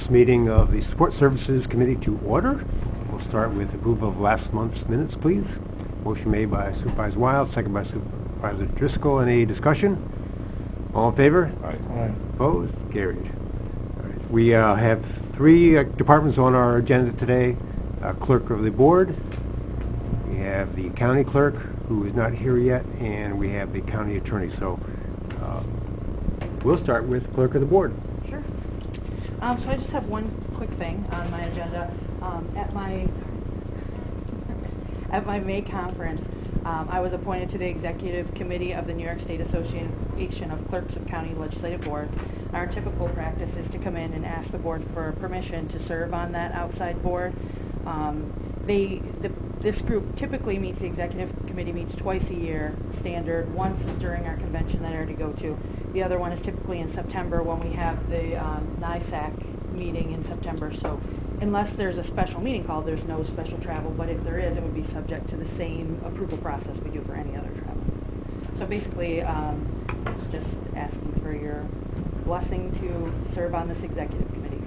this meeting of the Support Services Committee to order. We'll start with approval of last month's minutes, please. Motion made by Supervisor Wild, second by Supervisor Driscoll. Any discussion? All in favor? Aye. Opposed? Carried. All right. We have three departments on our agenda today. Clerk of the Board, we have the County Clerk, who is not here yet, and we have the County Attorney. So we'll start with Clerk of the Board. Sure. So I just have one quick thing on my agenda. At my May conference, I was appointed to the Executive Committee of the New York State Association of Clerks of County Legislative Boards. Our typical practice is to come in and ask the board for permission to serve on that outside board. This group typically meets, the Executive Committee meets twice a year, standard. Once is during our convention that I already go to. The other one is typically in September when we have the NISAC meeting in September. So unless there's a special meeting called, there's no special travel, but if there is, it would be subject to the same approval process we do for any other travel. So basically, it's just asking for your blessing to serve on this Executive Committee.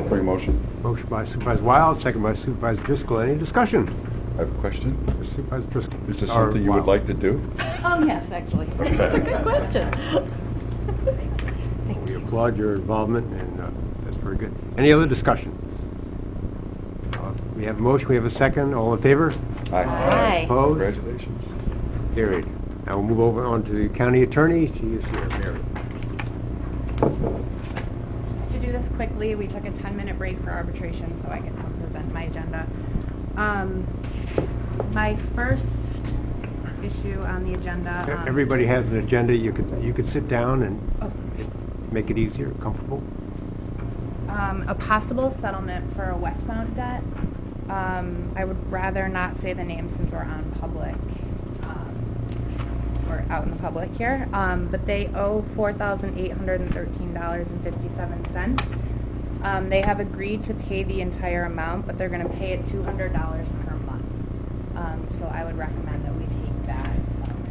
For your motion. Motion by Supervisor Wild, second by Supervisor Driscoll. Any discussion? I have a question. Supervisor Driscoll. Is this something you would like to do? Yes, actually. Okay. That's a good question. Thank We you. applaud your involvement, and that's very good. Any other discussion? We have a motion, we have a second. All in favor? Aye. Opposed? Congratulations. Carried. Now we'll move over on to the County Attorney. She is here, Mary. To do this quickly, we took a 10-minute break for arbitration, so I get to present my agenda. My first issue on the agenda... Everybody has an agenda. You could sit down and make it easier, comfortable. A possible settlement for a westbound debt. I would rather not say the name since we're on public. We're out in the public here. But they owe $4,813.57. They have agreed to pay the entire amount, but they're going to pay it $200 per month. So I would recommend that we take that.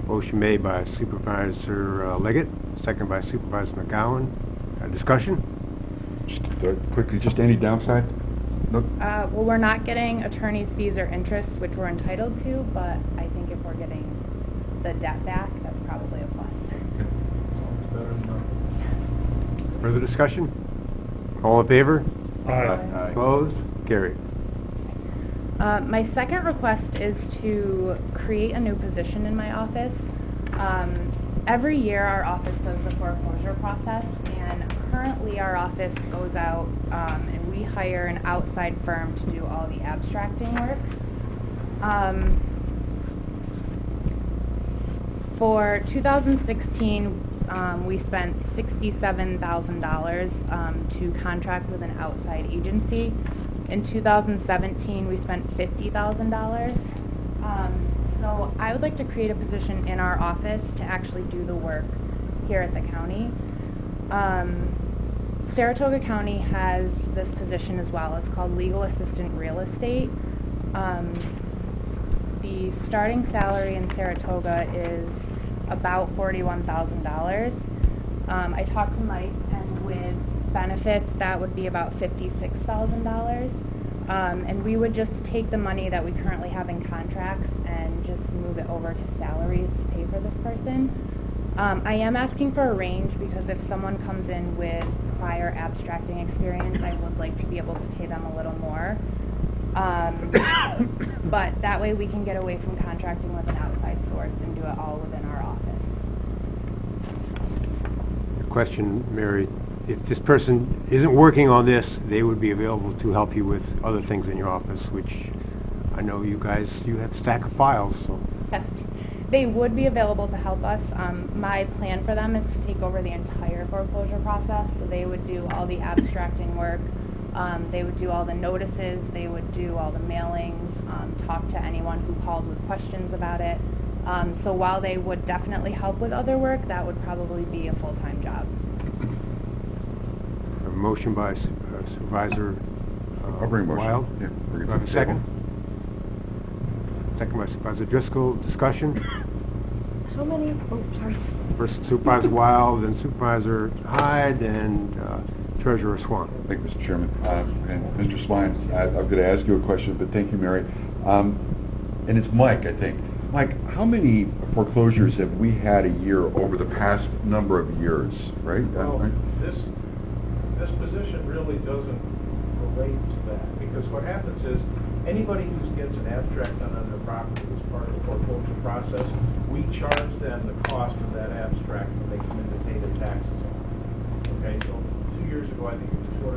Motion made by Supervisor Leggett, second by Supervisor McGowan. Discussion? Just quickly, just any downside? Nope. Well, we're not getting attorney's fees or interest, which we're entitled to, but I think if we're getting the debt back, that's probably a plus. Further discussion? All in favor? Aye. Opposed? Carried. My second request is to create a new position in my office. Every year our office does the foreclosure process, and currently our office goes out and we hire an outside firm to do all the abstracting work. For 2016, we spent $67,000 to contract with an outside agency. In 2017, we spent $50,000. So I would like to create a position in our office to actually do the work here at the county. Saratoga County has this position as well. It's called Legal Assistant Real Estate. The starting salary in Saratoga is about $41,000. I talked to Mike, and with benefits, that would be about $56,000. And we would just take the money that we currently have in contracts and just move it over to salaries to pay for this person. I am asking for a range because if someone comes in with prior abstracting experience, I would like to be able to pay them a little more. But that way we can get away from contracting with an outside source and do it all within our office. The question, Mary, if this person isn't working on this, they would be available to help you with other things in your office, which I know you guys, you have a stack of files. So. Yes. They would be available to help us. My plan for them is to take over the entire foreclosure process. So they would do all the abstracting work. They would do all the notices. They would do all the mailings, talk to anyone who called with questions about it. So while they would definitely help with other work, that would probably be a full-time job. A motion by Supervisor I'll bring a motion. Wild. Yeah, bring it Do I have to a the second? Second by Supervisor Driscoll. Discussion? How many? Oh, sorry. First Supervisor Wild, then Supervisor Hyde, and Treasurer Swan. Thank you, Mr. Chairman. And Mr. Swan, I'm going to ask you a question, but thank you, Mary. And it's Mike, I think. Mike, how many foreclosures have we had a year over the past number of years, right? Well, this position really doesn't relate to that, because what happens is anybody who gets an abstract done on their property as part of the foreclosure process, we charge them the cost of that abstract when they come in to pay their taxes on it. Okay, so 2 years ago, I think it was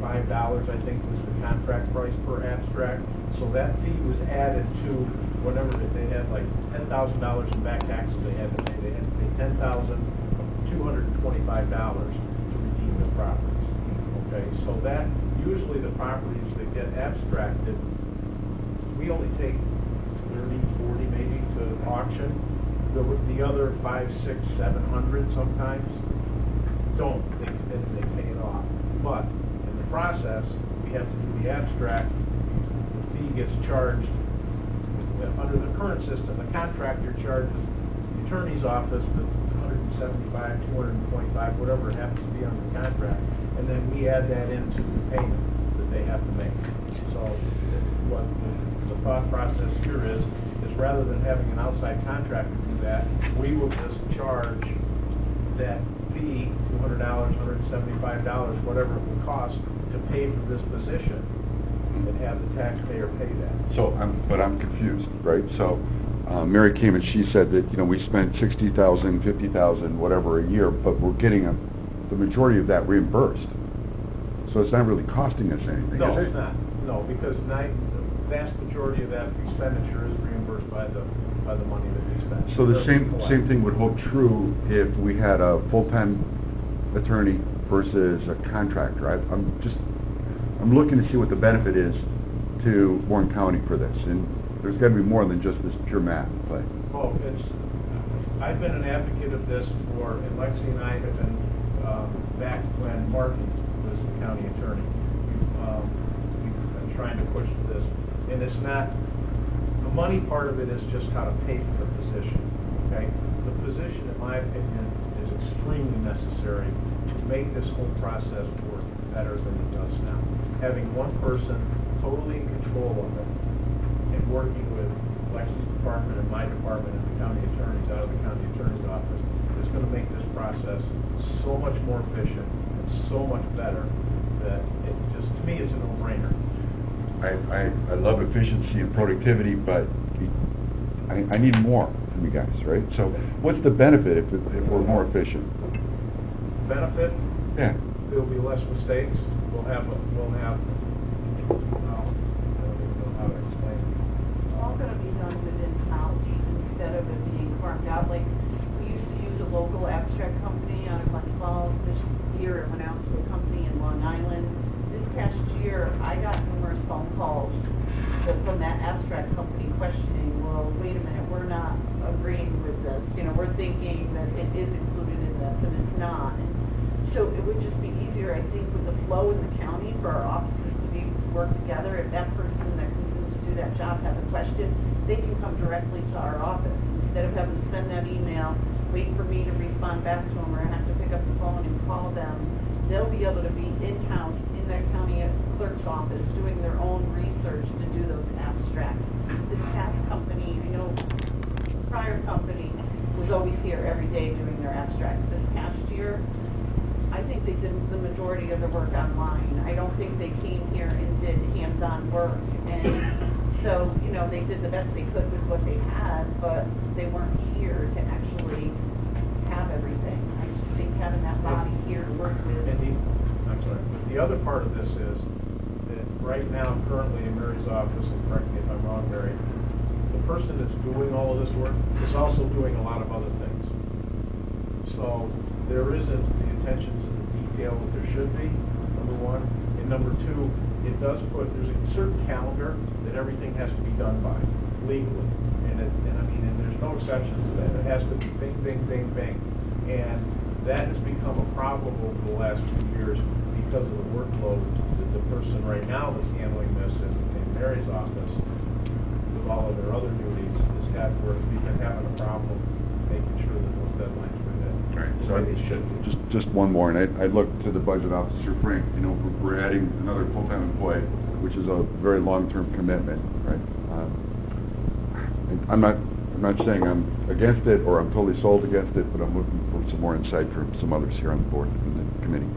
$225, I think was the contract price per abstract. So that fee was added to whatever they had, like $10,000 in back taxes they had to pay. They had to pay $10,225 to redeem the properties. Okay, so that usually the properties that get abstracted, we only take 30, 40 maybe to auction. The other 500, 600, 700 sometimes don't. They pay it off. But in the process, we have to do the abstract. The fee gets charged under the current system. The contractor charges the attorney's office the $175, $225, whatever it happens to be on the contract, and then we add that into the payment that they have to make. So what the thought process here is rather than having an outside contractor do that, we will just charge that fee, $200, $175, whatever it will cost to pay for this position, and have the taxpayer pay that. So, but I'm confused, right? So, Mary came and she said that, we spend $60,000, $50,000, whatever a year, but we're getting the majority of that reimbursed. So it's not really costing us anything, No, is it? it's not. No, because the vast majority of that expenditure is reimbursed by the money that we spend. So the same thing would hold true if we had a full-time attorney versus a contractor. I'm looking to see what the benefit is to Warren County for this, and there's got to be more than just this pure math. But I've been an advocate of this and Lexi and I have been back when Martin was the county attorney. We've been trying to push this, and it's not. The money part of it is just how to pay for the position. Okay, the position, in my opinion, is extremely necessary to make this whole process work better than it does now. Having one person totally in control of it and working with Lexi's department and my department and the county attorneys out of the county attorney's office is going to make this process so much more efficient and so much better that it just, to me, it's a no-brainer. I love efficiency and productivity, but I need more from you guys, right? So what's the benefit if we're more efficient? Benefit? Yeah. There'll be less mistakes. We'll have, I don't even know how to explain it. It's all going to be done within house instead of it being farmed out. Like, we used to use a local abstract company out of Glen Falls. This year it went out to a company in Long Island. This past year, I got numerous phone calls from that abstract company questioning, well, wait a minute, we're not agreeing with this. We're thinking that it is included in this, and it's not. So it would just be easier, I think, with the flow in the county for our offices to work together. If that person that comes in to do that job has a question, they can come directly to our office instead of having to send that email, wait for me to respond back to them, or I have to pick up the phone and call them. They'll be able to be in-house in their county clerk's office doing their own research to do those abstracts. This past company, prior company was always here every day doing their abstracts. This past year, I think they did the majority of the work online. I don't think they came here and did hands-on work. And so, they did the best they could with what they had, but they weren't here to actually have everything. I just think having that body here to work with. I'm sorry. The other part of this is that right now, currently in Mary's office, and correct me if I'm wrong, Mary, the person that's doing all of this work is also doing a lot of other things. So there isn't the attention to the detail that there should be, number one. And number two, there's a certain calendar that everything has to be done by, legally. And there's no exceptions to that. It has to be bing, bing, bing, bing. And that has become a problem over the last 2 years because of the workload that the person right now that's handling this in Mary's office, with all of their other duties, has got where we've been having a problem making sure that those deadlines were hit. Right. So way they should be. Just one more, and I looked to the budget officer, Frank, you know, we're adding another full-time employee, which is a very long-term commitment, right? And I'm not saying I'm against it or I'm totally sold against it, but I'm looking for some more insight from some others here on the board and the committee.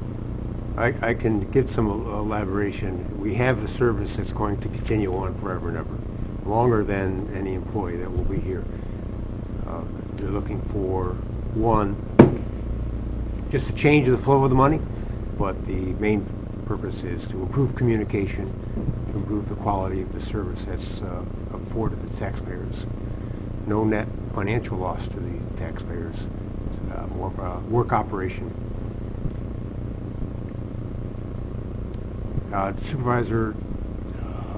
I can give some elaboration. We have a service that's going to continue on forever and ever, longer than any employee that will be here. They're looking for, one, just a change of the flow of the money, but the main purpose is to improve communication, to improve the quality of the service that's afforded to taxpayers. No net financial loss to the taxpayers, more of a work operation. Supervisor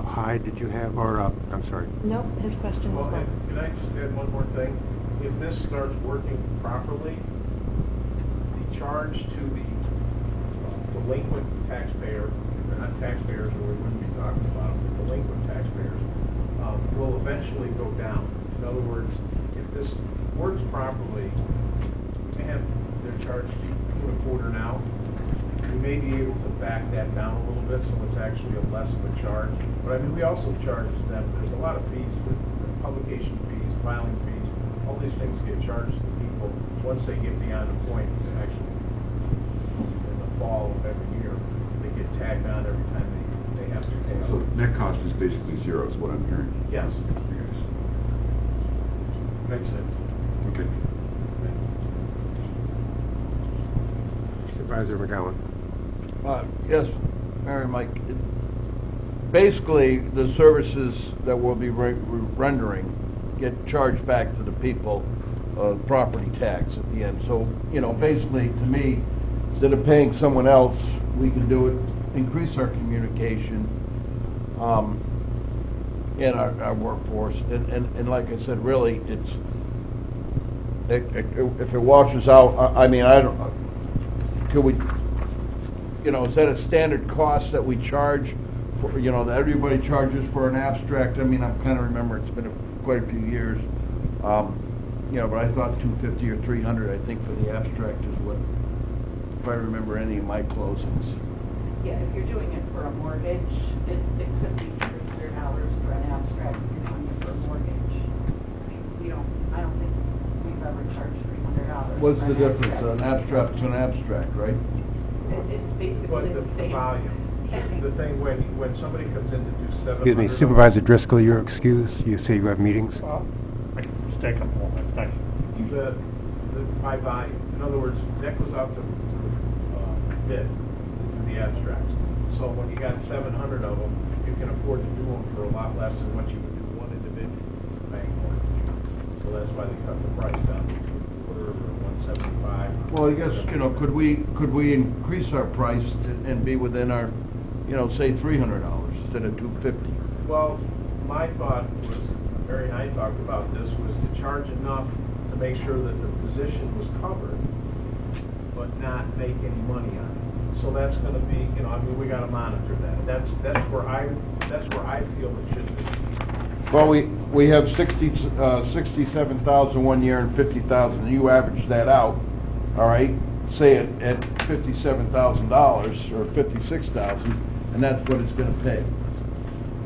Hyde, did you have, or I'm sorry. Nope, his question was... Well, can I just add one more thing? If this starts working properly, the charge to the delinquent taxpayer, they're not taxpayers, or we wouldn't be talking about them, the delinquent taxpayers, will eventually go down. In other words, if this works properly, we have their charge to $2.25 now. We may be able to back that down a little bit, so it's actually a less of a charge. But I mean, we also charge them, there's a lot of fees, with publication fees, filing fees, all these things get charged to people once they get beyond the point to actually, in the fall of every year, they get tagged on every time they have to pay. So net cost is basically zero is what I'm hearing. Yes. Yes. Makes sense. Okay. Supervisor McGowan. Yes, Mary, Mike. Basically, the services that we'll be rendering get charged back to the people, property tax at the end. So, you know, basically, to me, instead of paying someone else, we can do it, increase our communication in our workforce. And like I said, really, if it washes out, I mean, I don't, could we, you know, is that a standard cost that we charge for, you know, that everybody charges for an abstract? I mean, I'm kind of remember it's been quite a few years, you know, but I thought $250 or $300, I think, for the abstract is what, if I remember any of my closings. Yeah, if you're doing it for a mortgage, it could be $300 for an abstract if you're doing it for a mortgage. I don't think we've ever charged $300. What's for the an difference? abstract. An abstract's an abstract, right? It's basically But the same. volume, the thing when somebody comes in to do 700... Excuse me, Supervisor Driscoll, you're excused. You say you have meetings? I can just take a moment, thank you. By volume. In other words, that goes out to bid, to do the abstracts. So when you got 700 of them, you can afford to do them for a lot less than what you would do one individual bank mortgage. So that's why they cut the price down to $2.25 or $175. Well, I guess, you know, could we increase our price and be within our, you know, say $300 instead of $250? Well, my thought was, Mary and I talked about this, was to charge enough to make sure that the position was covered, but not make any money on it. So that's going to be, you know, I mean, we got to monitor that. That's where I feel it should be. Well, we have 67,000 one year and 50,000. You average that out, all right? Say at $57,000 or $56,000, and that's what it's going to pay.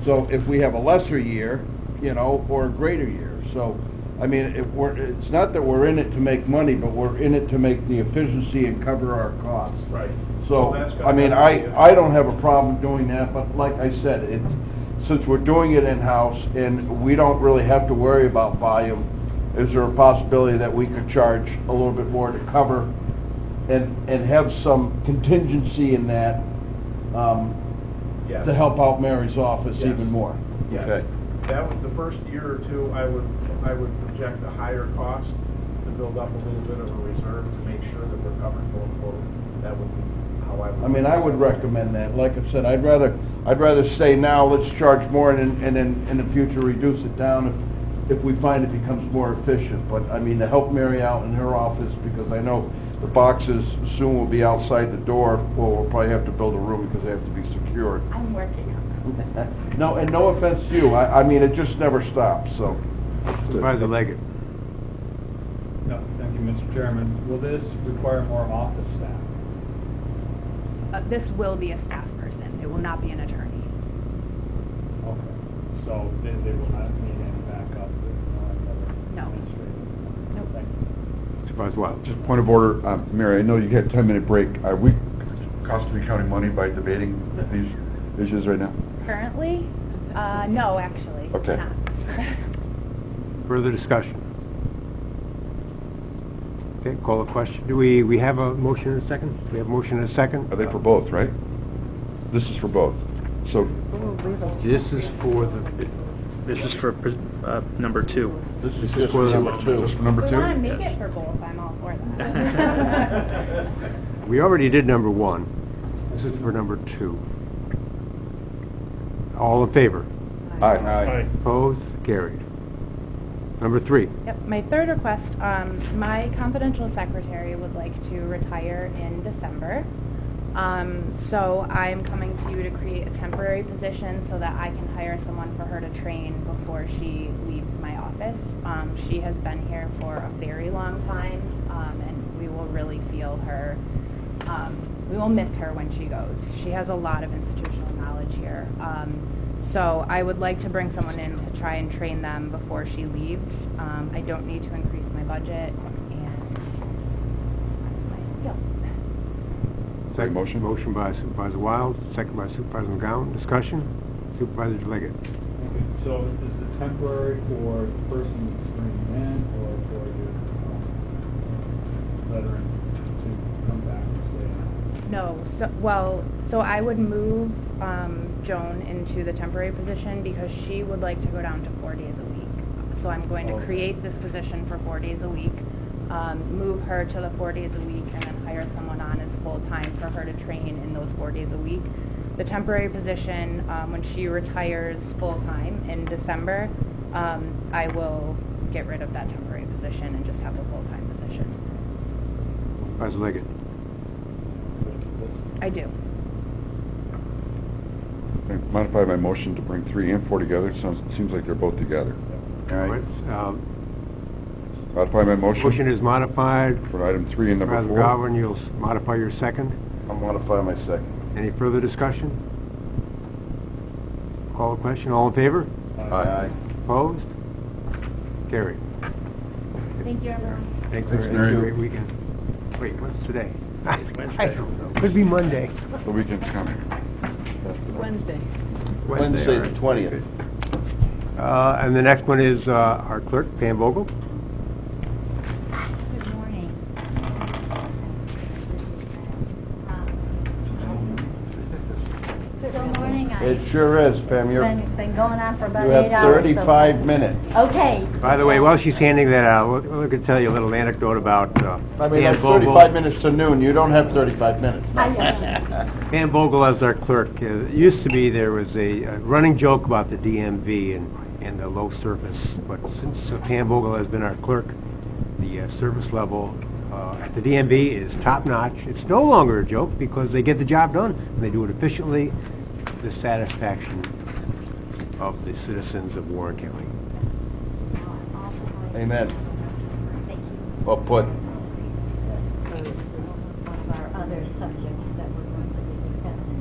So if we have a lesser year, you know, or a greater year, so I mean, it's not that we're in it to make money, but we're in it to make the efficiency and cover our costs. Right. So, I mean, I don't have a problem doing that, but like I said, since we're doing it in-house and we don't really have to worry about volume, is there a possibility that we could charge a little bit more to cover and have some contingency in that Yes. to help out Mary's office Yes. even more? Yes. Okay. That was the first year or two, I would project a higher cost to build up a little bit of a reserve to make sure that we're covered going forward. That would be how I would... I mean, I would recommend that. Like I said, I'd rather say now, let's charge more and then in the future reduce it down if we find it becomes more efficient. But I mean, to help Mary out in her office, because I know the boxes soon will be outside the door. Well, we'll probably have to build a room because they have to be secured. I'm working on that. No, and no offense to you. I mean, it just never stops, so. Supervisor Leggett. No, thank you. Mr. Chairman, will this require more office staff? This will be a staff person. It will not be an attorney. Okay. So they will not need any backup? No. Nope. Thank you. Supervisor Wild. Just point of order, Mary, I know you had a 10-minute break. Are we costing the county money by debating these issues right now? Currently, no, actually. Okay. Not. Further discussion? Okay, call the question. Do we have a motion and a second? We have a motion and a second? Are they for both, right? This is for both. So, This is for the... This is for number 2. This is This is just for number the- two. this for number We 2? want to make it for both. I'm all for that. We already did number 1. This is for number 2. All in favor? Aye. Opposed? Carried. Number 3. Yep, my third request, my confidential secretary would like to retire in December. So I'm coming to you to create a temporary position so that I can hire someone for her to train before she leaves my office. She has been here for a very long time, and we will really feel her, we will miss her when she goes. She has a lot of institutional knowledge here. So I would like to bring someone in to try and train them before she leaves. I don't need to increase my budget, and that's my skill. Second motion? Motion by Supervisor Wild, second by Supervisor McGowan. Discussion? Supervisor Leggett. Okay, so is the temporary for the person that's bringing in, or for your veteran to come back and stay? No, so I would move Joan into the temporary position because she would like to go down to 4 days a week. So I'm going to Okay. create this position for 4 days a week, move her to the 4 days a week, and then hire someone on as full-time for her to train in those 4 days a week. The temporary position, when she retires full-time in December, I will get rid of that temporary position and just have a full-time position. Supervisor Leggett. I do. Modify my motion to bring 3 and 4 together. Seems like they're both together. All right. Modify my motion. Motion is modified. For item 3 and number Supervisor 4. McGowan, you'll modify your second. I'll modify my second. Any further discussion? Call the question. All in favor? Aye. Opposed? Carried. Thank you, everyone. Thanks, Thanks, Mary. Mary. Great weekend. Wait, what's today? It's Wednesday. I don't know. Could be Monday. The weekend's coming. Wednesday. Wednesday, all the right. 20th. And the next one is our clerk, Pam Vogel. Good morning. Good morning. It sure is, Pam. You're, It's been going on for about you 8 have hours. 35 minutes. Okay. By the way, while she's handing that out, we're going to tell you a little anecdote about I mean, Pam that's Vogel. 35 minutes to noon. You don't have 35 minutes. I know. Pam Vogel as our clerk. It used to be there was a running joke about the DMV and the low service, but since Pam Vogel has been our clerk, the service level at the DMV is top-notch. It's no longer a joke because they get the job done, and they do it efficiently, to the satisfaction of the citizens of Warren County. Amen. Thank you. Well put. One of our other subjects that we're going to be discussing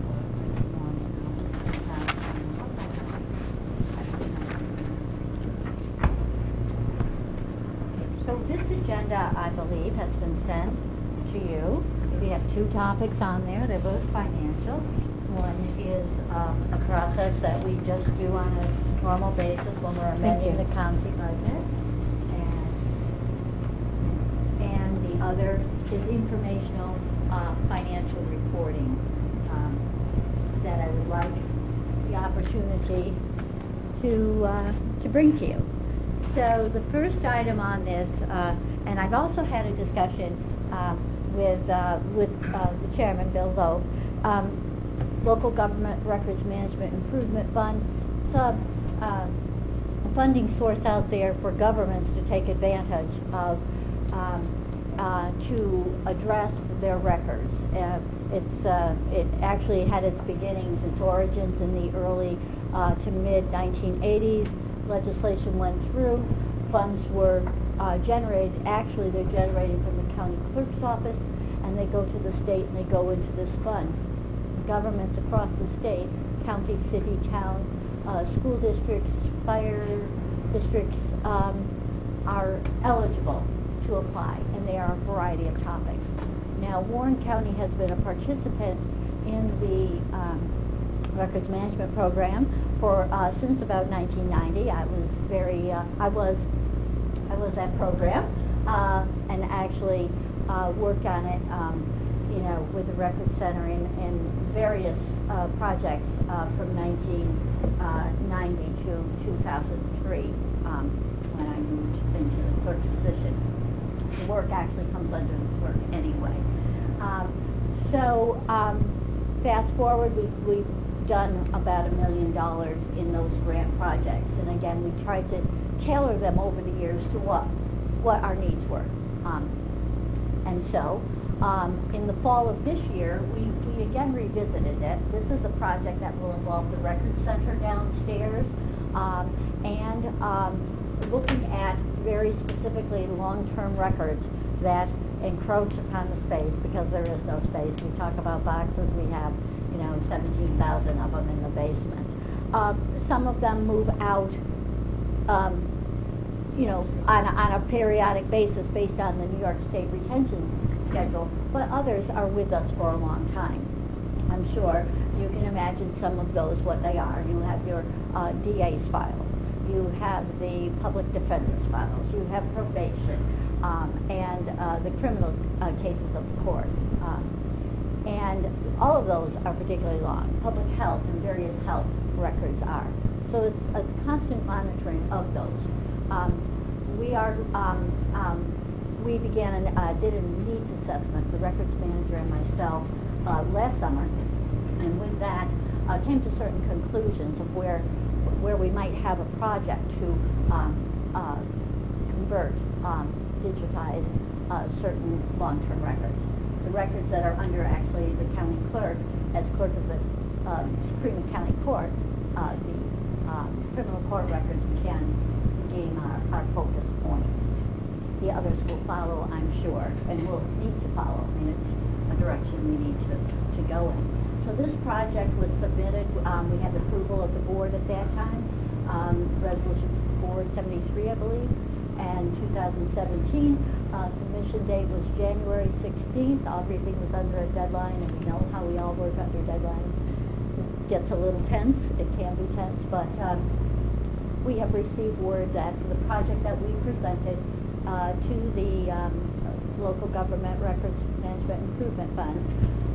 So this agenda, I believe, has been sent to you. We have 2 topics on there. They're both financial. One is a process that we just do on a normal basis when we're amending the county budget. And the other is informational financial reporting that I would like the opportunity to bring to you. So the first item on this, and I've also had a discussion with the chairman, Bill Loeb, Local Government Records Management Improvement Fund, funding source out there for governments to take advantage of to address their records. It actually had its beginnings, its origins in the early to mid 1980s. Legislation went through, funds were generated, actually they're generated from the county clerk's office, and they go to the state and they go into this fund. Governments across the state, county, city, town, school districts, fire districts, are eligible to apply, and they are a variety of topics. Now, Warren County has been a participant in the records management program for since about 1990. I was that program and actually worked on it, with the Records Center in various projects from 1990 to 2003 when I moved into the clerk position. The work actually comes under the clerk anyway. Fast forward, we've done about $1 million in those grant projects, and again, we tried to tailor them over the years to what our needs were. In the fall of this year, we again revisited it. This is a project that will involve the Records Center downstairs and looking at very specifically long-term records that encroach upon the space because there is no space. We talk about boxes, we have 17,000 of them in the basement. Some of them move out on a periodic basis based on the New York State retention schedule, but others are with us for a long time. I'm sure you can imagine some of those, what they are. You have your DA's files, you have the public defender's files, you have probation, and the criminal cases of the court. And all of those are particularly long. Public health and various health records are. So it's a constant monitoring of those. We began and did a needs assessment, the records manager and myself, last summer, and with that came to certain conclusions of where we might have a project to convert, digitize certain long-term records. The records that are under actually the county clerk, as clerk of the Supreme County Court, the criminal court records can gain our focus point. The others will follow, I'm sure, and will need to follow. I mean, it's a direction we need to go in. So this project was submitted. We had approval of the board at that time, Resolution 473, I believe, and 2017. Submission date was January 16th. Everything was under a deadline, and we know how we all work under deadlines. It gets a little tense. It can be tense, but we have received word that for the project that we presented to the local government records management improvement fund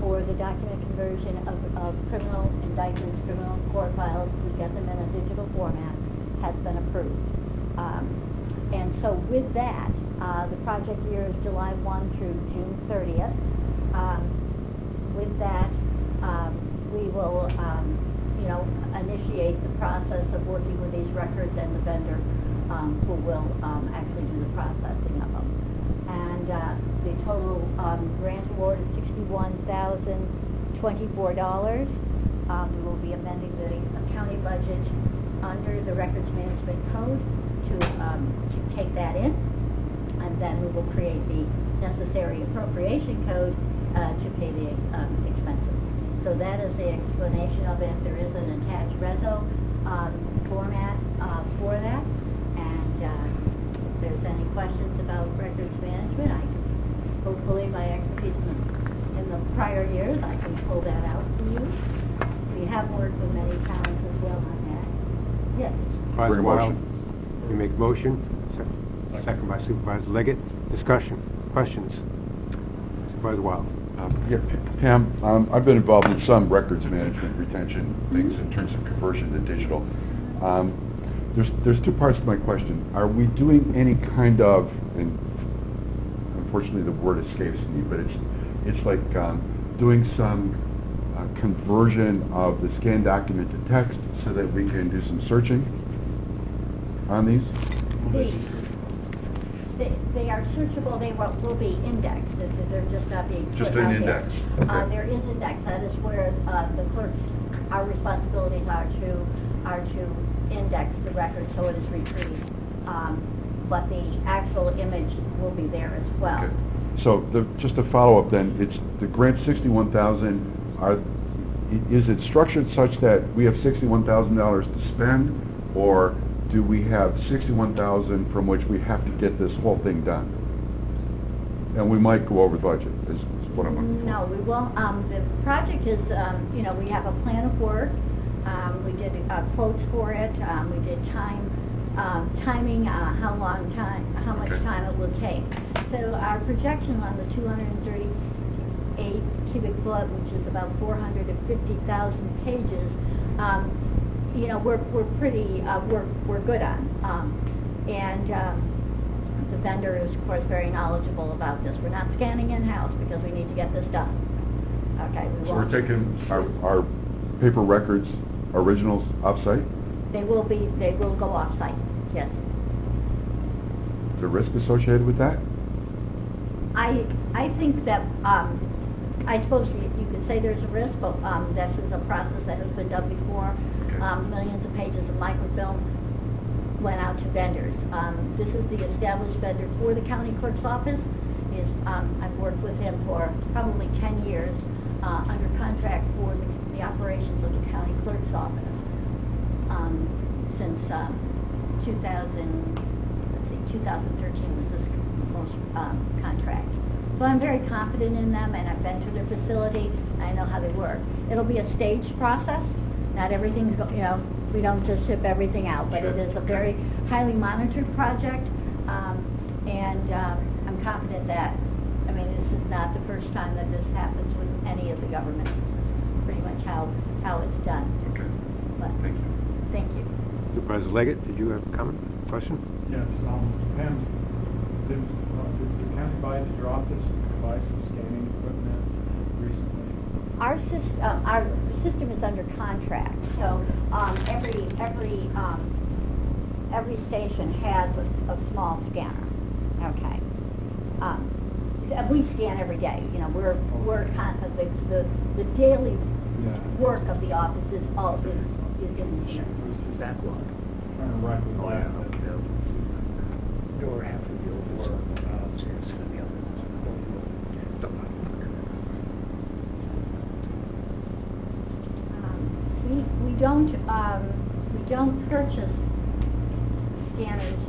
for the document conversion of criminal indictments, criminal court files, to get them in a digital format, has been approved. And so with that, the project year is July 1 through June 30th. With that, we will, initiate the process of working with these records and the vendor who will actually do the processing of them. And the total grant award is $61,024. We will be amending the county budget under the Records Management Code to take that in, and then we will create the necessary appropriation code to pay the expenses. So that is the explanation of it. There is an attached reso format for that, and if there's any questions about records management, hopefully my expertise in the prior years, I can pull that out for you. We have worked with many towns as well on that. Yes. Supervisor Wild, you make a motion. Second by Supervisor Leggett. Discussion. Questions? Supervisor Wild. Pam, I've been involved in some records management retention things in terms of conversion to digital. There's two parts to my question. Are we doing any kind of, and unfortunately the word escapes me, but it's like doing some conversion of the scanned document to text so that we can do some searching on these? They are searchable. They will be indexed. They're just not being put just an out index. there. Okay. There is index. That is where the clerks, our responsibilities are to index the record so it is retrieved. but the actual image will be there as well. Okay. So just to follow up then, it's the grant 61,000, is it structured such that we have $61,000 to spend, or do we have 61,000 from which we have to get this whole thing done? And we might go over budget, is what I'm looking for. No, we won't. The project is, we have a plan of work. We did quotes for it. We did timing, how much time it will take. So our projection on the 238 cubic foot, which is about 450,000 pages, we're pretty, we're good on. The vendor is, of course, very knowledgeable about this. We're not scanning in-house because we need to get this done. Okay. So we're taking our paper records, originals, off-site? They will go off-site, yes. Is there risk associated with that? I think that, I suppose you could say there's a risk, but this is a process that has been done before. Okay. Millions of pages of microfilm went out to vendors. This is the established vendor for the county clerk's office. I've worked with him for probably 10 years under contract for the operations of the county clerk's office since 2013 was this most contract. So I'm very confident in them, and I've been to their facility. I know how they work. It'll be a staged process. Not everything's, we don't just ship everything out, but it is a very highly monitored project, and I'm confident that, this is not the first time that this happens with any of the governments. This is pretty much how it's done. Okay. But, Thank you. thank you. Supervisor Leggett, did you have a comment, question? Yes, Pam, did the county buy, did your office buy some scanning equipment recently? Our system is under contract, so every station has a small scanner. Okay. We scan every day. The daily work of the office is in here. Backlog. Trying to recollect Door half of the old work. We don't purchase scanners.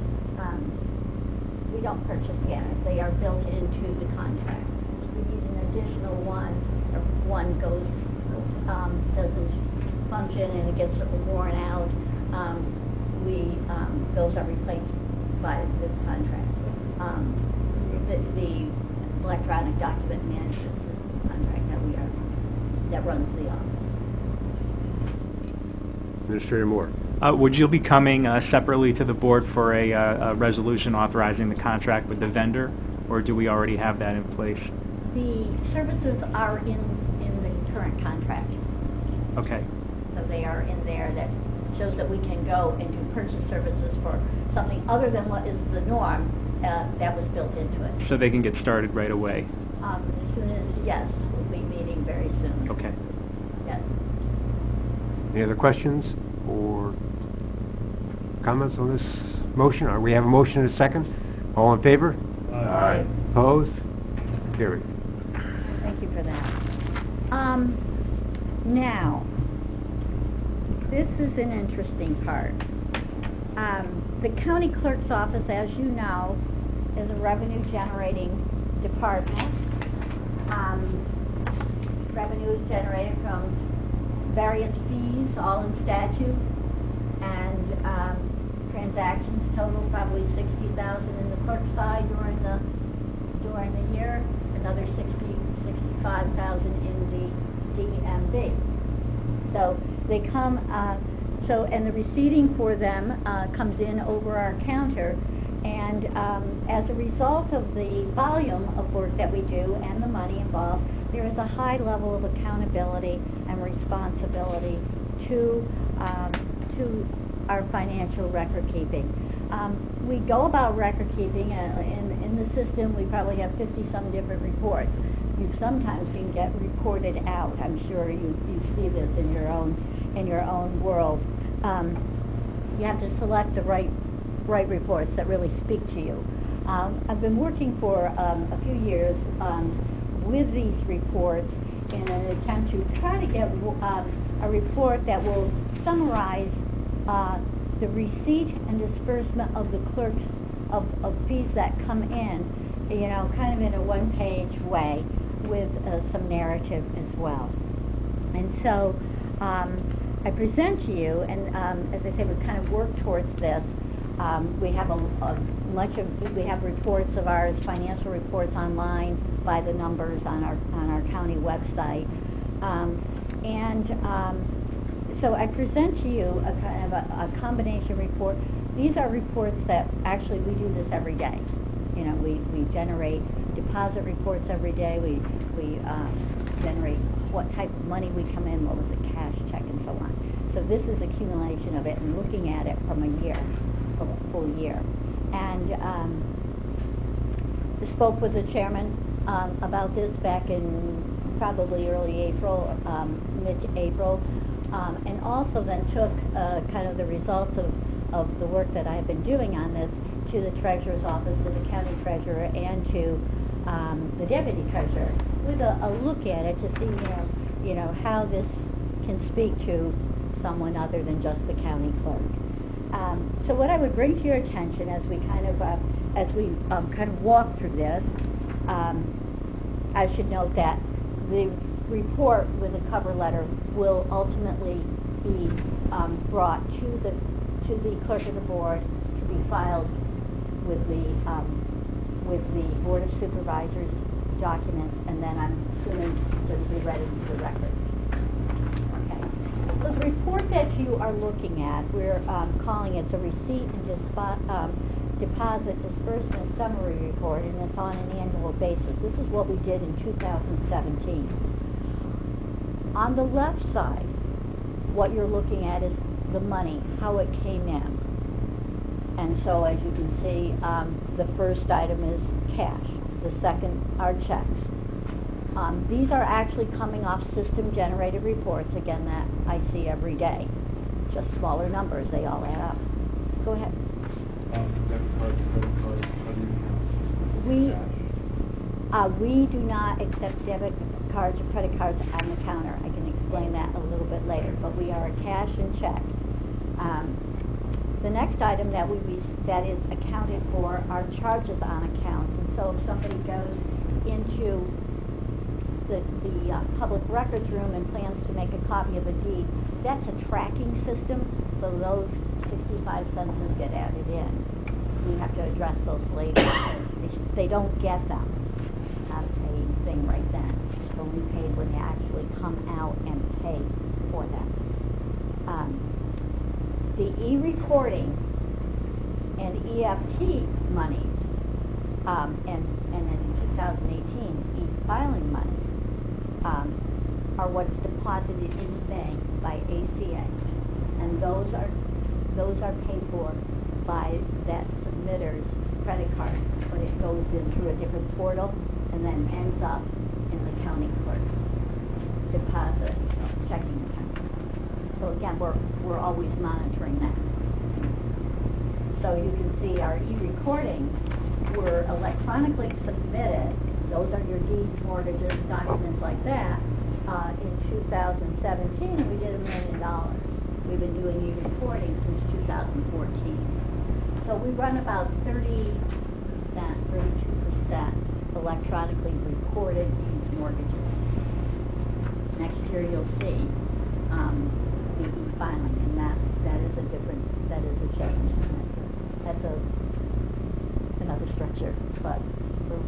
We don't purchase scanners. They are built into the contract. We need an additional one, or one doesn't function and it gets worn out. Those are replaced by this contract. The electronic document management system contract that runs the office. Administrator Moore. Would you be coming separately to the board for a resolution authorizing the contract with the vendor, or do we already have that in place? The services are in the current contract. Okay. So they are in there. That shows that we can go and do purchase services for something other than what is the norm. That was built into it. So they can get started right away? As soon as, yes, we'll be meeting very soon. Okay. Yes. Any other questions or comments on this motion? We have a motion and a second. All in favor? Aye. Opposed? Carried. Thank you for that. Now, this is an interesting part. The county clerk's office, as you know, is a revenue-generating department. Revenue is generated from various fees, all in statute, and transactions total probably $60,000 in the clerk side during the year, another $65,000 in the DMV. So they come, and the receipting for them comes in over our counter, and as a result of the volume of work that we do and the money involved, there is a high level of accountability and responsibility to our financial record keeping. We go about record keeping, in the system we probably have 50-some different reports. You sometimes can get reported out. I'm sure you see this in your own world. You have to select the right write reports that really speak to you. I've been working for a few years with these reports in an attempt to try to get a report that will summarize the receipt and disbursement of the clerks of fees that come in, you know, kind of in a one-page way with some narrative as well. And so I present to you, and as I say, we kind of work towards this. We have we have reports of ours, financial reports online by the numbers on our county website, so I present to you a kind of a combination report. These are reports that actually we do this every day. You know, we generate deposit reports every day. We generate what type of money we come in, what was the cash check, and so on. So this is accumulation of it and looking at it from a year, from a full year. And I spoke with the chairman about this back in probably early April, mid-April, and also then took kind of the results of the work that I have been doing on this to the treasurer's office, to the county treasurer, and to the deputy treasurer, with a look at it to see, you know, how this can speak to someone other than just the county clerk. So what I would bring to your attention as we kind of walk through this, I should note that the report with the cover letter will ultimately be brought to the clerk of the board to be filed with the Board of Supervisors documents, and then I'm assuming to be ready for the record. Okay. So the report that you are looking at, we're calling it the Receipt and Deposit Disbursement Summary Report, and it's on an annual basis. This is what we did in 2017. On the left side, what you're looking at is the money, how it came in. And so as you can see, the first item is cash. The second are checks. These are actually coming off system-generated reports, again, that I see every day. Just smaller numbers, they all add up. Go ahead. Debit card, credit card, how do you count? We do not accept debit cards or credit cards on the counter. I can explain that a little bit later, but we are a cash and check. The next item that that is accounted for are charges on accounts. And so if somebody goes into the public records room and plans to make a copy of a deed, that's a tracking system, so those 65 cents get added in. We have to address those later. They don't get them. It's not a paid thing right then. It's only paid when they actually come out and pay for them. The e-recording and EFT money, and in 2018, e-filing money, are what's deposited in the bank by ACA, and those are paid for by that submitter's credit card, but it goes in through a different portal and then ends up in the county clerk's deposit checking account. So again, we're always monitoring that. So you can see our e-recordings were electronically submitted. Those are your deeds, mortgages, documents like that, in 2017, and we did $1 million. We've been doing e-recording since 2014. So we run about 32% electronically recorded deeds, mortgages. Next year you'll see the e-filing, and that is a change. That's another structure, but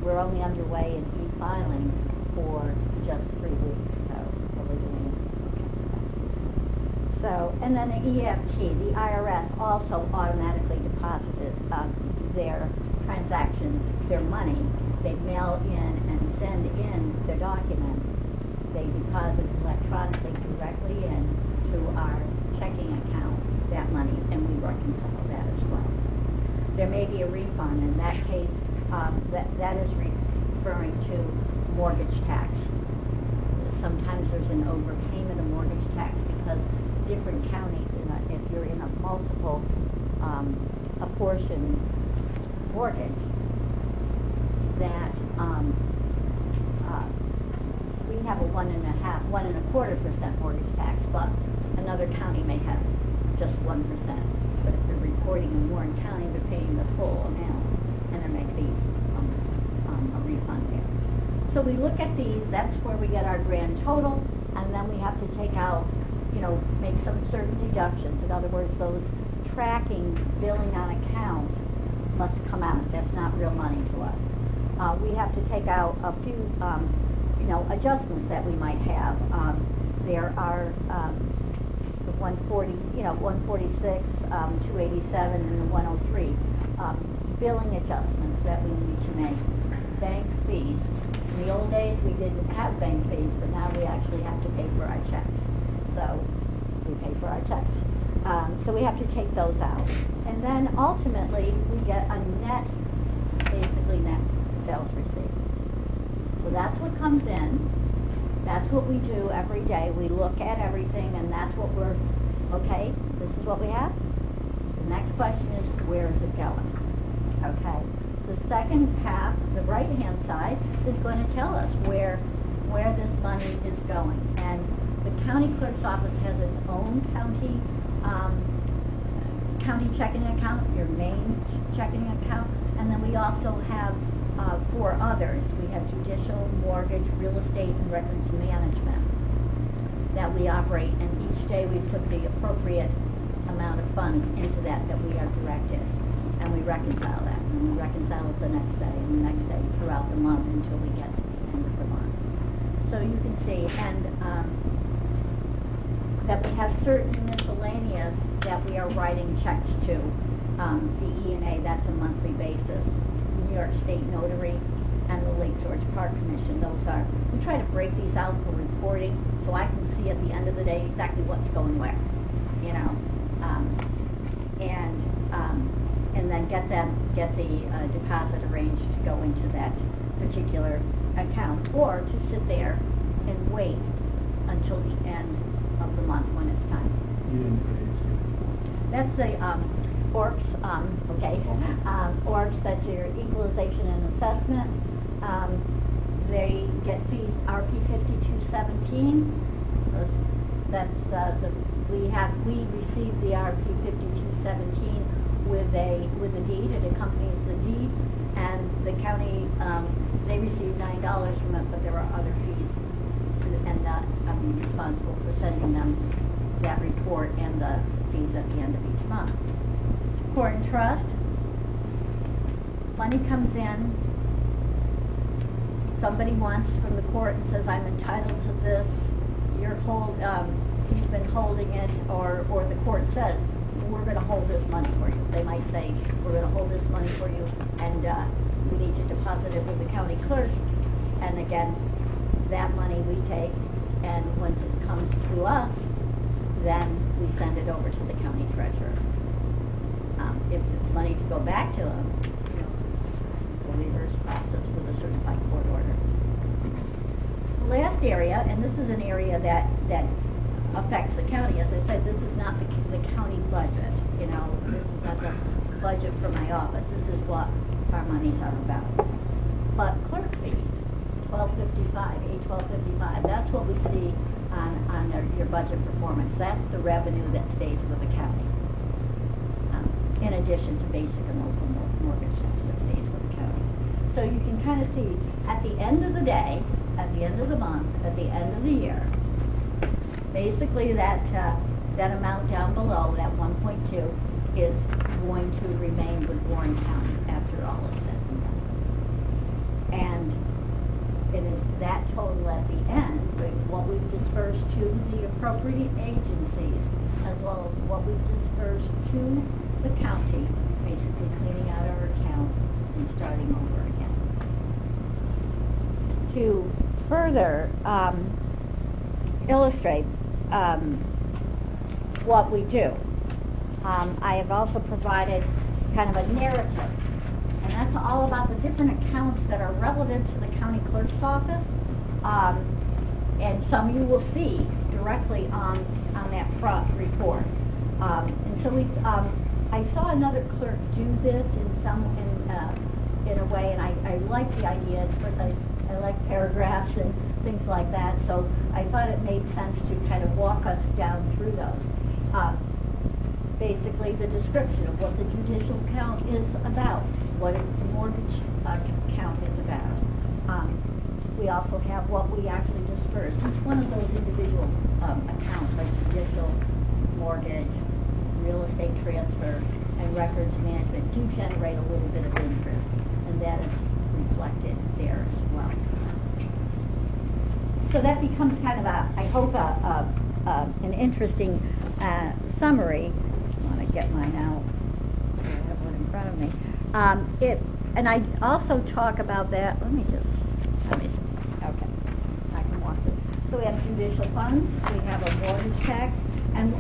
we're only underway in e-filing for just 3 weeks, so we're doing it. So, and then the EFT, the IRS also automatically deposited their transactions, their money. They mail in and send in their documents. They deposit electronically directly in to our checking account, that money, and we reconcile that as well. There may be a refund. In that case, that is referring to mortgage tax. Sometimes there's an overpayment of mortgage tax because different counties, if you're in a multiple apportioned mortgage, that we have a 1.25% mortgage tax, but another county may have just 1%. But if they're reporting in Warren County, they're paying the full amount, and there may be a refund there. So we look at these, that's where we get our grand total, and then we have to take out, make some certain deductions. In other words, those tracking billing on account must come out. That's not real money to us. We have to take out a few, adjustments that we might have. There are the 140, 146, 287, and the 103 billing adjustments that we need to make. Bank fees. In the old days, we didn't have bank fees, but now we actually have to pay for our checks. So we pay for our checks. So we have to take those out. And then ultimately, we get a basically net sales receipt. So that's what comes in. That's what we do every day. We look at everything, and that's what okay, this is what we have. The next question is, where is it going? Okay. The second half, the right-hand side, is going to tell us where this money is going. And the county clerk's office has its own county checking account, your main checking account, and then we also have 4 others. We have judicial, mortgage, real estate, and records management that we operate, and each day we put the appropriate amount of funds into that we are directed, and we reconcile that, and we reconcile it the next day, and the next day throughout the month until we get to the end of the month. So you can see, and that we have certain miscellaneous that we are writing checks to. The E&A, that's a monthly basis. New York State Notary and the Lake George Park Commission, those are, we try to break these out for reporting so I can see at the end of the day exactly what's going where, and then get the deposit arranged to go into that particular account, or to sit there and wait until the end of the month when it's time. That's the ORCS, ORCS, that's your equalization and assessment. They get fees RP 5217. That's we received the RP 5217 with a deed. It accompanies the deed, and the county they received $9 from it, but there are other fees, and I'm responsible for sending them that report and the fees at the end of each month. Court and trust, money comes in, somebody wants from the court and says, I'm entitled to this, he's been holding it, or the court says, we're going to hold this money for you. They might say, we're going to hold this money for you, and we need to deposit it with the county clerk, and again, that money we take, and once it comes to us, then we send it over to the county treasurer. If it's money to go back to them, the reverse process with a certified court order. The last area, and this is an area that affects the county, as I said, this is not the county budget. This is not the budget for my office. This is what our monies are about. But clerk fees, $12.55, $8.12.55. That's what we see on your budget performance. That's the revenue that stays with the county. In addition to basic and local mortgage tax that stays with the county. So you can kind of see at the end of the day, at the end of the month, at the end of the year, basically that amount down below, that 1.2, is going to remain with Warren County after all is said and done. And it is that total at the end, what we've dispersed to the appropriate agencies, as well as what we've dispersed to the county, basically cleaning out our account and starting over again. To further illustrate what we do, I have also provided kind of a narrative, and that's all about the different accounts that are relevant to the county clerk's office, and some you will see directly on that front report. And so I I saw another clerk do this in a way, and I like the idea. Of course, I like paragraphs and things like that, so I thought it made sense to kind of walk us down through those. Basically, the description of what the judicial account is about, what the mortgage account is about. We also have what we actually disperse. Each one of those individual accounts, like judicial, mortgage, real estate transfer, and records management, do generate a little bit of interest, and that is reflected there as well. So that becomes kind of I hope, an interesting summary. I want to get mine out. I have one in front of me. And I also talk about that. Let me see. Okay, I can walk this. So we have judicial funds, we have a mortgage tax, and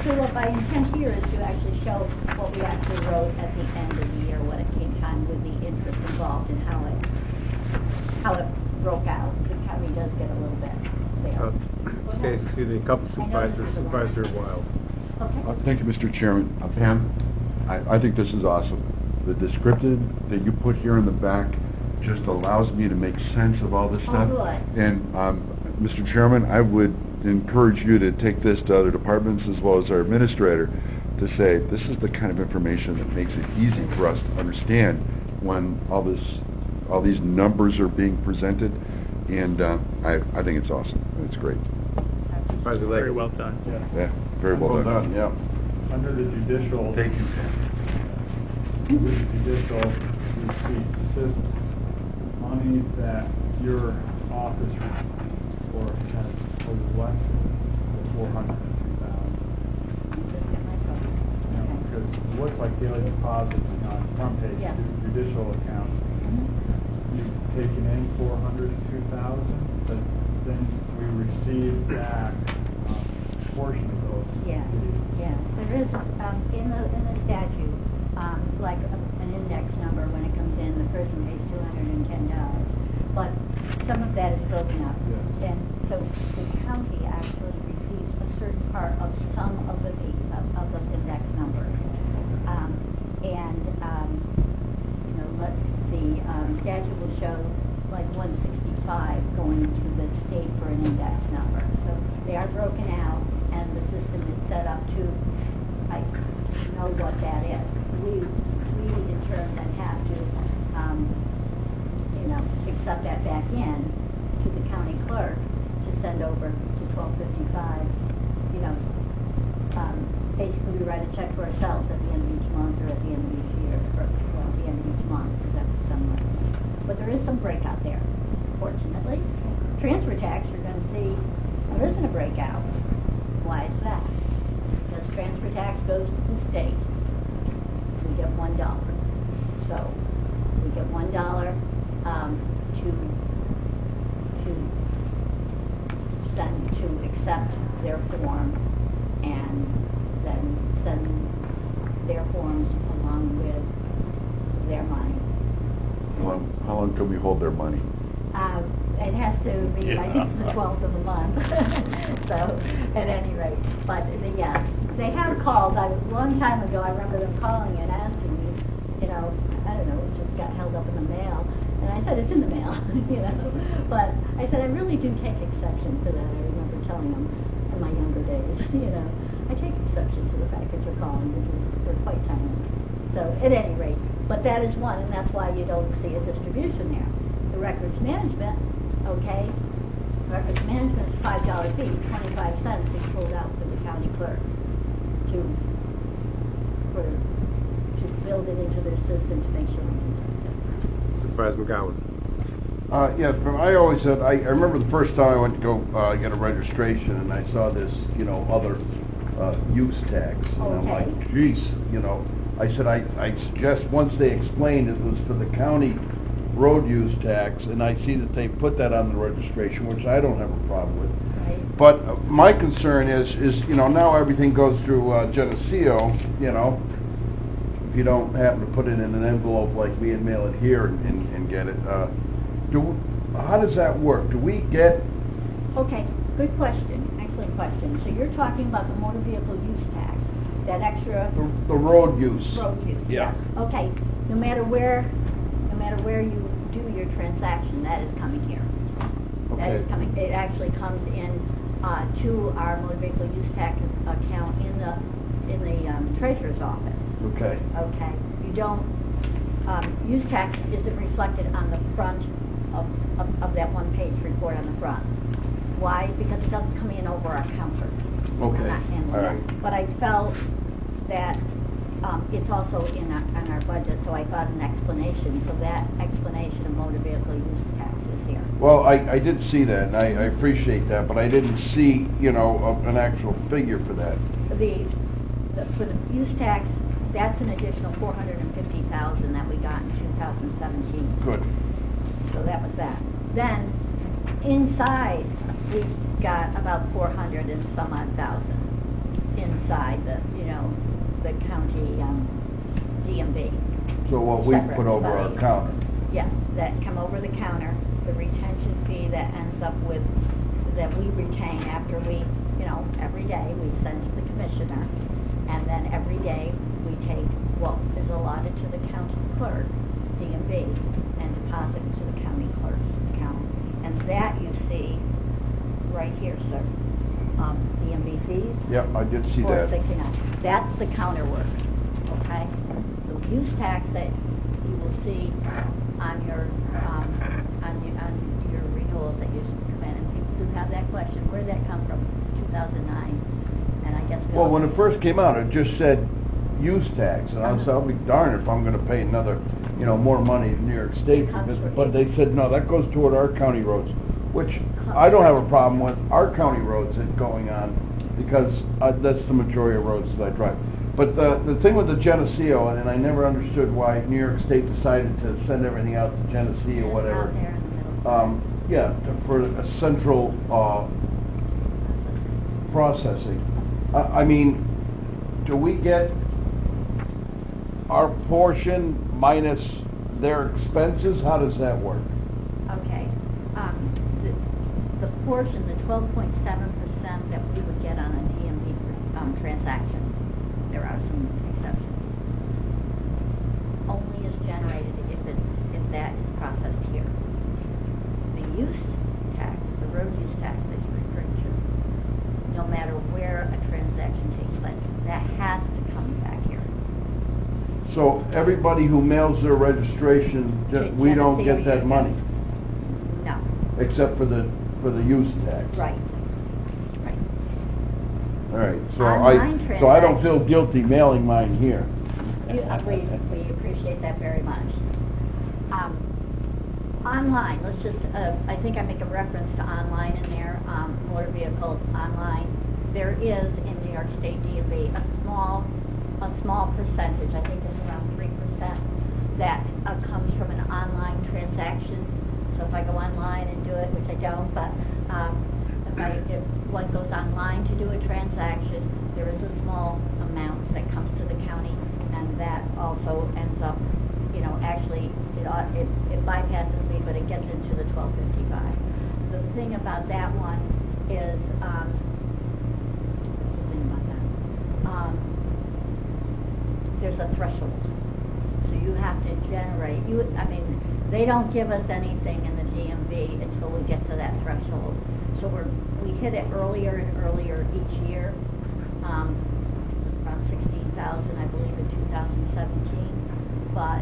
so what my intent here is to actually show what we actually wrote at the end of the year when it came time with the interest involved and how it broke out. The county does get a little bit there. Okay, excuse me, couple supervisors, Supervisor Wild. Okay. Thank you, Mr. Chairman. Pam, I think this is awesome. The descriptive that you put here in the back just allows me to make sense of all this stuff. Good. And Mr. Chairman, I would encourage you to take this to other departments as well as our administrator to say this is the kind of information that makes it easy for us to understand when all these numbers are being presented. And I think it's awesome. It's great. Supervisor Very Leggett. well done. Yeah, very well done. Yeah. Under the judicial. Thank you, Sam. Under the judicial receipt system, money that your office received or has collected for $402,000. Because it looks like daily deposits on the front page, Yeah. judicial account. You've taken in $402,000, but then we received back a portion of those. Yeah, yeah. There is, in the statute, like an index number when it comes in, the person pays $210. But some of that is broken up. Yes. And so the county actually receives a certain part of some of the index numbers. The statute will show like 165 going to the state for an index number. So they are broken out, and the system is set up to know what that is. We in turn then have to, accept that back in to the county clerk to send over to 1255. Basically we write a check for ourselves at the end of each month or at the end of each year, or at the end of each month, because that's some money. But there is some breakout there, fortunately. Transfer tax, you're going to see there isn't a breakout. Why is that? Because transfer tax goes to the state. We get $1. So we get $1 to accept their form and then send their forms along with their money. How long can we hold their money? It has to be, I think, the 12th of the month. So, at any rate. But, yeah, they have called. A long time ago, I remember them calling and asking me, I don't know, it just got held up in the mail. And I said, it's in the mail, But I said, I really do take exception to that. I remember telling them in my younger days, I take exception to the fact that you're calling because they're quite timely. So, at any rate. But that is one, and that's why you don't see a distribution there. The records management, okay, records management is $5 fee, 25 cents is pulled out to the county clerk to build it into their system to make sure we can do it. Supervisor McGowan. Yeah, I always said, I remember the first time I went to go get a registration and I saw this, other use tax. And I'm like, Okay. geez, I said, I suggest once they explained it was for the county road use tax, and I see that they put that on the registration, which I don't have a problem with. Right. But my concern is, now everything goes through Geneseo, if you don't happen to put it in an envelope like me and mail it here and get it, how does that work? Do we get... Okay, good question, excellent question. So you're talking about the motor vehicle use tax. that extra The road use. road use. Yeah. Okay, no matter where you do your transaction, that is coming here. That is Okay. coming, it actually comes in, to our motor vehicle use tax account in the treasurer's office. Okay. Okay, you don't, use tax isn't reflected on the front of that one-page report on the front. Why? Because it doesn't come in over our counter. Okay, I'm not handling all that. right. But I felt that, it's also in our budget, so I thought an explanation, so that explanation of motor vehicle use tax is here. Well, I did see that, and I appreciate that, but I didn't see, an actual figure for that. For the use tax, that's an additional $450,000 that we got in 2017. Good. So that was that. Then, inside, we got about 400 and some odd thousand inside the county DMV. So what we Separate put over our budget. counter. Yes, that come over the counter, the retention fee that ends up with, that we retain after we, every day we send to the commissioner, and then every day we take what is allotted to the county clerk, DMV, and deposit it to the county clerk's account. And that you see right here, sir. DMV fees. Yep, I did see that. 469. That's the counter work, okay? The use tax that you will see on your renewals that you come in, and people do have that question, where did that come from? 2009, and I guess. Well, when it first came out, it just said use tax, and I said, I'll be darned if I'm gonna pay another, more money in New York State for this. But they said, no, that goes toward our county roads, which I don't have a problem with our county roads going on, because that's the majority of roads that I drive. But the thing with the Geneseo, and I never understood why New York State decided to send everything out to Geneseo or whatever. Out there in the middle. Yeah, for a central processing. I mean, do we get our portion minus their expenses? How does that work? Okay, the portion, the 12.7% that we would get on a DMV transaction, there are some exceptions, only is generated if that is processed here. The use tax, the road use tax that you're referring to, no matter where a transaction takes place, that has to come back here. So everybody who mails their registration, we don't get that money, No. except for the use tax. Right. Right. All right, Online so I don't feel guilty mailing mine here. We appreciate that very much. Online, let's just, I think I make a reference to online in there, motor vehicles online. There is in New York State DMV a small percentage, I think it's around 3%, that comes from an online transaction. So if I go online and do it, which I don't, but if one goes online to do a transaction, there is a small amount that comes to the county, and that also ends up, actually, it bypasses me, but it gets into the 1255. The thing about that one is, there's a threshold. So you have to generate, they don't give us anything in the DMV until we get to that threshold. So we hit it earlier and earlier each year, around 16,000, I believe, in 2017. But,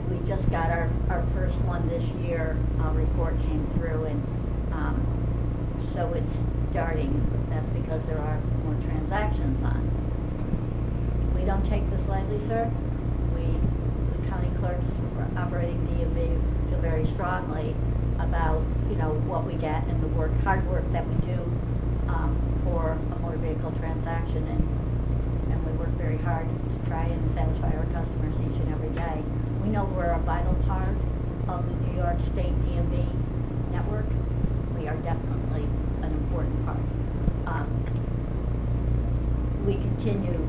we just got our first one this year, report came through, and so it's starting. That's because there are more transactions on. We don't take this lightly, sir. The county clerks operating DMV feel very strongly about, what we get and the hard work that we do for a motor vehicle transaction, and we work very hard to try and satisfy our customers each and every day. We know we're a vital part of the New York State DMV network. We are definitely an important part. We continue,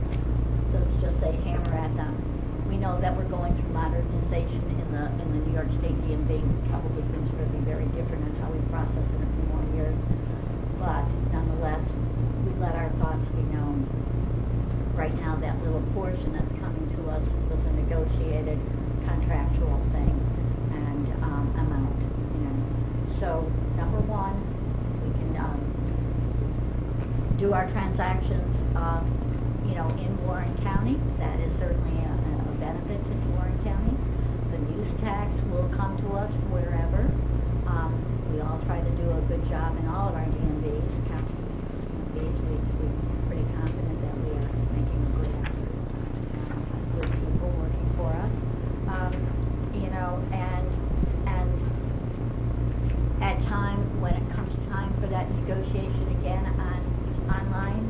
let's just say, hammer at them. We know that we're going through modernization in the New York State DMV. Probably things are going to be very different in how we process in a few more years. But nonetheless, we let our thoughts do our transactions, in Warren County. That is certainly a benefit to Warren County. The use tax will come to us wherever. We all try to do a good job in all of our DMVs, county DMVs. We're pretty confident that we are making a good effort and have good people working for us. And at times, when it comes time for that negotiation again online,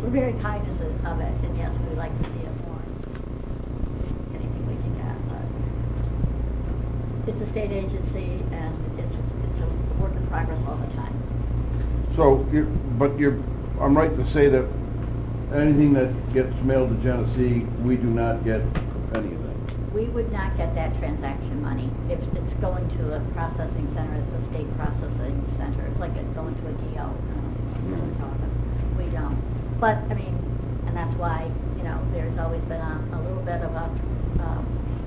we're very cognizant of it, and yes, we like to see it more. Anything we can get, but it's a state agency, and it's a work in progress all the time. So, I'm right to say that anything that gets mailed to Genesee, we do not get any of that? We would not get that transaction money if it's going to a processing center. It's a state processing center. It's like it's going to a DO. We don't. But, and that's why, there's always been a little bit of a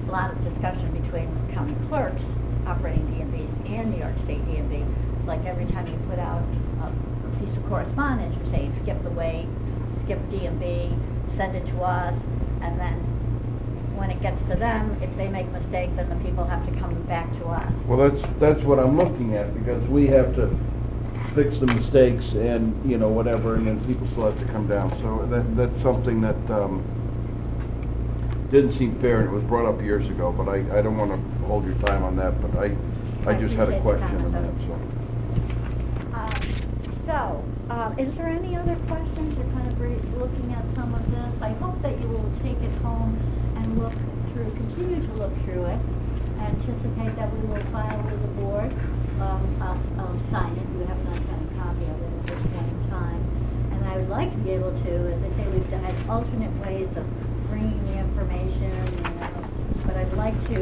lot of discussion between county clerks operating DMVs and New York State DMV. Like every time you put out a piece of correspondence, you're saying skip DMV, send it to us, and then when it gets to them, if they make mistakes, then the people have to come back to us. Well, that's what I'm looking at, because we have to fix the mistakes and, whatever, and then people still have to come down. So that's something that didn't seem fair, and it was brought up years ago, but I don't want to hold your time on that, but I just had a question on that, so. Is there any other questions? You're kind of looking at some of this. I hope that you will take it home and continue to look through it. I anticipate that we will file with the board. I'll sign it. We have not done a copy of it at this point in time. And I would like to be able to, as I say, we've had alternate ways of bringing the information, but I'd like to,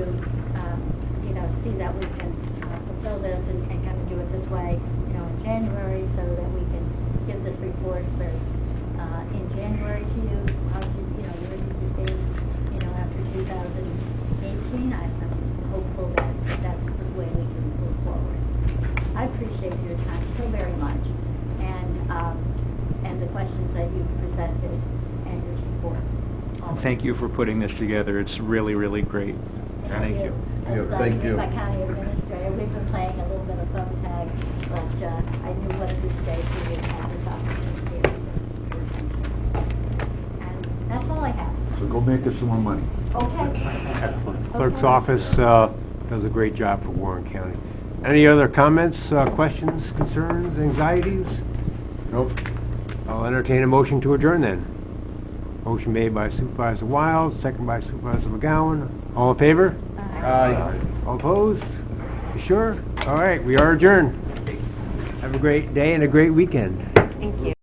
see that we can fulfill this and kind of do it this way, in January, so that we can give this report in January to you. You're after 2018. I'm hopeful that that's the way we can move forward. I appreciate your time so very much, and the questions that you presented and your support. Thank you for putting this together. It's really, really great. Thank you. Thank you. My county administrator, we've been playing a little bit of phone tag, but I knew what a mistake we had this opportunity. And that's all I have. So go make us some more money. Okay. Excellent. Clerk's office does a great job for Warren County. Any other comments, questions, concerns, anxieties? Nope. I'll entertain a motion to adjourn then. Motion made by Supervisor Wild, second by Supervisor McGowan. All in favor? Aye. All opposed? You sure? All right, we are adjourned. Have a great day and a great weekend. Thank you.